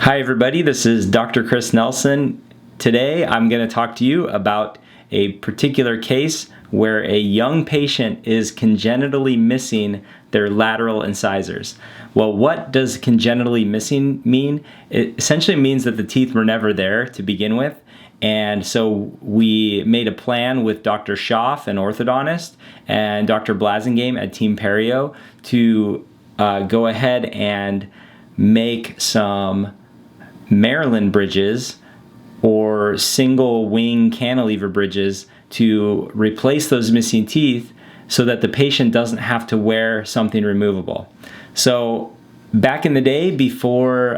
Hi everybody, this is Dr. Chris Nelson. Today I'm going to talk to you about a particular case where a young patient is congenitally missing their lateral incisors. Well, what does congenitally missing mean? It essentially means that the teeth were never there to begin with. And so we made a plan with Dr. Schaff, an orthodontist, and Dr. Blasingame at Team Perio to go ahead and make some Maryland bridges or single wing cantilever bridges to replace those missing teeth so that the patient doesn't have to wear something removable. So back in the day, before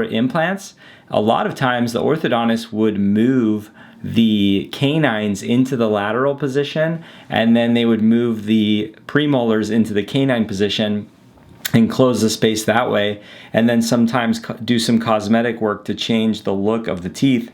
implants, a lot of times the orthodontist would move the canines into the lateral position, and then they would move the premolars into the canine position and close the space that way, and then sometimes do some cosmetic work to change the look of the teeth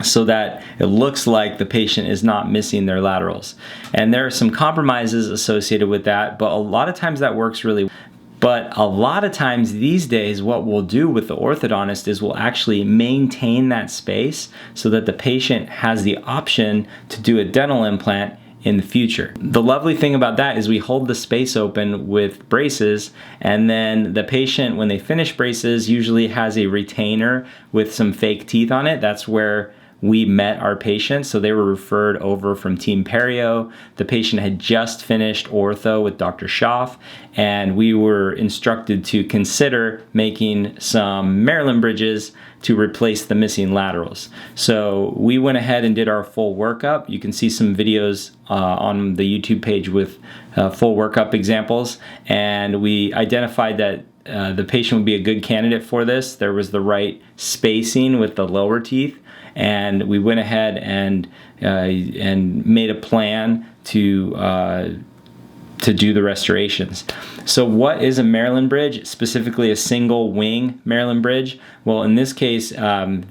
so that it looks like the patient is not missing their laterals. And there are some compromises associated with that, but a lot of times that works really well. But a lot of times these days, what we'll do with the orthodontist is we'll actually maintain that space so that the patient has the option to do a dental implant in the future. The lovely thing about that is we hold the space open with braces, and then the patient, when they finish braces, usually has a retainer with some fake teeth on it. That's where we met our patient, so they were referred over from Team Perio. The patient had just finished ortho with Dr. Schaff, and we were instructed to consider making some Maryland bridges to replace the missing laterals. So we went ahead and did our full workup. You can see some videos on the YouTube page with full workup examples, and we identified that the patient would be a good candidate for this. There was the right spacing with the lower teeth, and we went ahead and made a plan to do the restorations. So what is a Maryland bridge, specifically a single wing Maryland bridge? Well, in this case,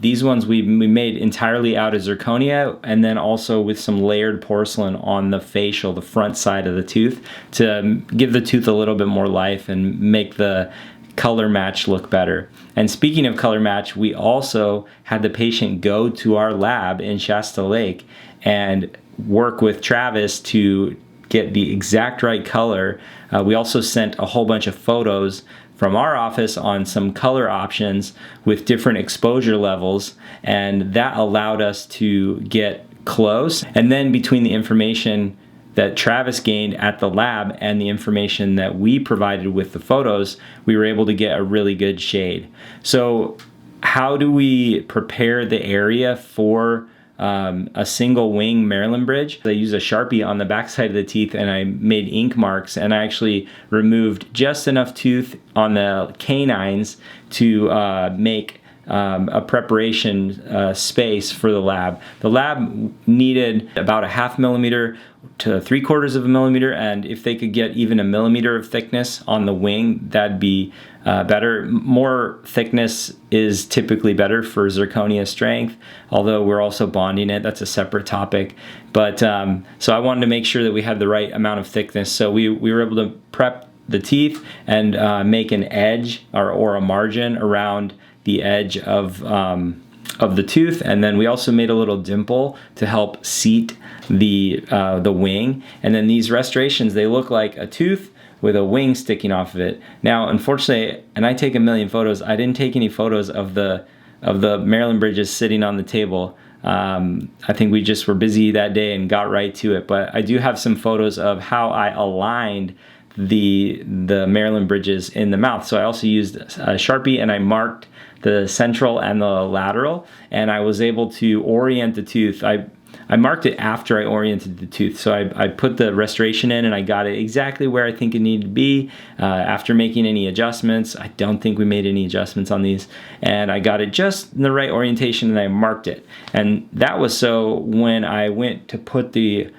these ones we made entirely out of zirconia, and then also with some layered porcelain on the facial, the front side of the tooth, to give the tooth a little bit more life and make the color match look better. And speaking of color match, we also had the patient go to our lab in Shasta Lake and work with Travis to get the exact right color. We also sent a whole bunch of photos from our office on some color options with different exposure levels, and that allowed us to get close. And then between the information that Travis gained at the lab and the information that we provided with the photos, we were able to get a really good shade. So how do we prepare the area for a single wing Maryland bridge? I used a Sharpie on the back side of the teeth, and I made ink marks, and I actually removed just enough tooth on the canines to make a preparation space for the lab. The lab needed about a 1/2 millimeter to 3/4 of a millimeter, and if they could get even a millimeter of thickness on the wing, that'd be better. More thickness is typically better for zirconia strength, although we're also bonding it. That's a separate topic. But so I wanted to make sure that we had the right amount of thickness. So we were able to prep the teeth and make an edge or a margin around the edge of the tooth, and then we also made a little dimple to help seat the wing. And then these restorations, they look like a tooth with a wing sticking off of it. Now, unfortunately, and I take a million photos, I didn't take any photos of the Maryland bridges sitting on the table. I think we just were busy that day and got right to it. But I do have some photos of how I aligned the Maryland bridges in the mouth. So I also used a Sharpie, and I marked the central and the lateral, and I was able to orient the tooth. I marked it after I oriented the tooth, so I put the restoration in, and I got it exactly where I think it needed to be after making any adjustments. I don't think we made any adjustments on these, and I got it just in the right orientation, and I marked it. And that was so when I went to put the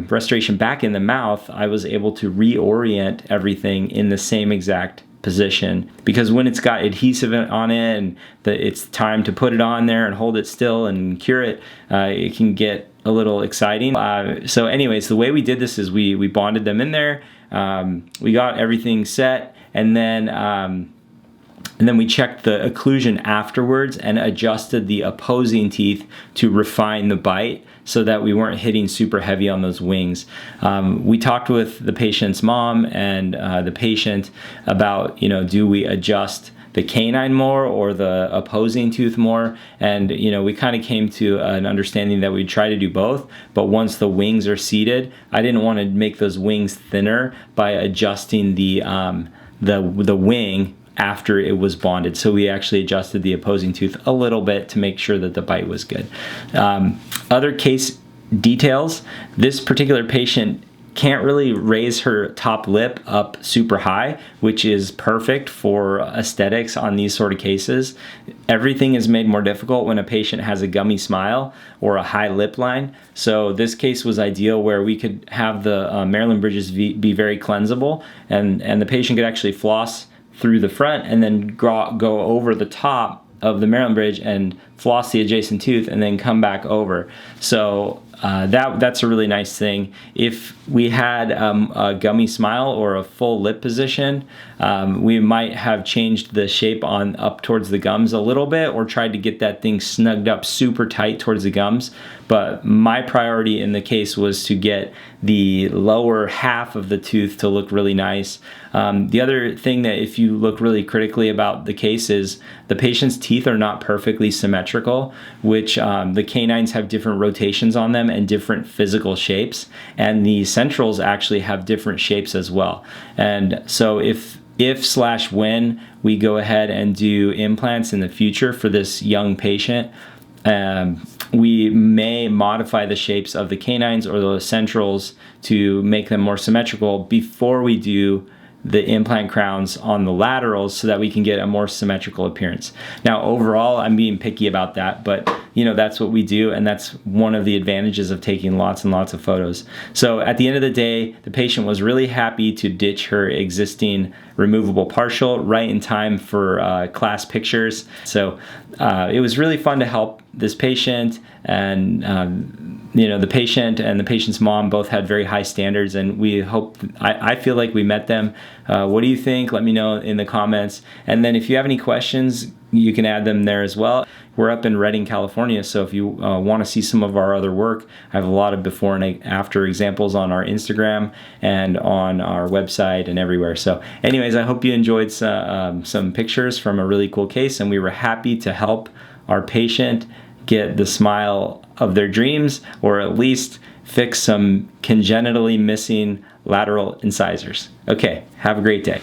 restoration back in the mouth, I was able to reorient everything in the same exact position, because when it's got adhesive on it and it's time to put it on there and hold it still and cure it, it can get a little exciting. So anyways, the way we did this is we bonded them in there. We got everything set, and then And then we checked the occlusion afterwards and adjusted the opposing teeth to refine the bite so that we weren't hitting super heavy on those wings. We talked with the patient's mom and the patient about, do we adjust the canine more or the opposing tooth more? And we kind of came to an understanding that we'd try to do both, but once the wings are seated, I didn't want to make those wings thinner by adjusting the wing after it was bonded. So we actually adjusted the opposing tooth a little bit to make sure that the bite was good. Other case details, this particular patient can't really raise her top lip up super high, which is perfect for aesthetics on these sort of cases. Everything is made more difficult when a patient has a gummy smile or a high lip line. So this case was ideal where we could have the Maryland bridges be very cleansable, and the patient could actually floss through the front and then go over the top of the Maryland bridge and floss the adjacent tooth and then come back over. So that's a really nice thing. If we had a gummy smile or a full lip position, we might have changed the shape on up towards the gums a little bit or tried to get that thing snugged up super tight towards the gums. But my priority in the case was to get the lower half of the tooth to look really nice. The other thing that if you look really critically about the case is the patient's teeth are not perfectly symmetrical, which the canines have different rotations on them and different physical shapes, and the centrals actually have different shapes as well. And so if/when we go ahead and do implants in the future for this young patient, we may modify the shapes of the canines or the centrals to make them more symmetrical before we do the implant crowns on the laterals so that we can get a more symmetrical appearance. Now overall, I'm being picky about that, but that's what we do, and that's one of the advantages of taking lots and lots of photos. So at the end of the day, the patient was really happy to ditch her existing removable partial right in time for class pictures. So it was really fun to help this patient, and the patient and the patient's mom both had very high standards, and I feel like we met them. What do you think? Let me know in the comments. And then if you have any questions, you can add them there as well. We're up in Redding, California, so if you want to see some of our other work, I have a lot of before and after examples on our Instagram and on our website and everywhere. So anyways, I hope you enjoyed some pictures from a really cool case, and we were happy to help our patient get the smile of their dreams, or at least fix some congenitally missing lateral incisors. Okay, have a great day.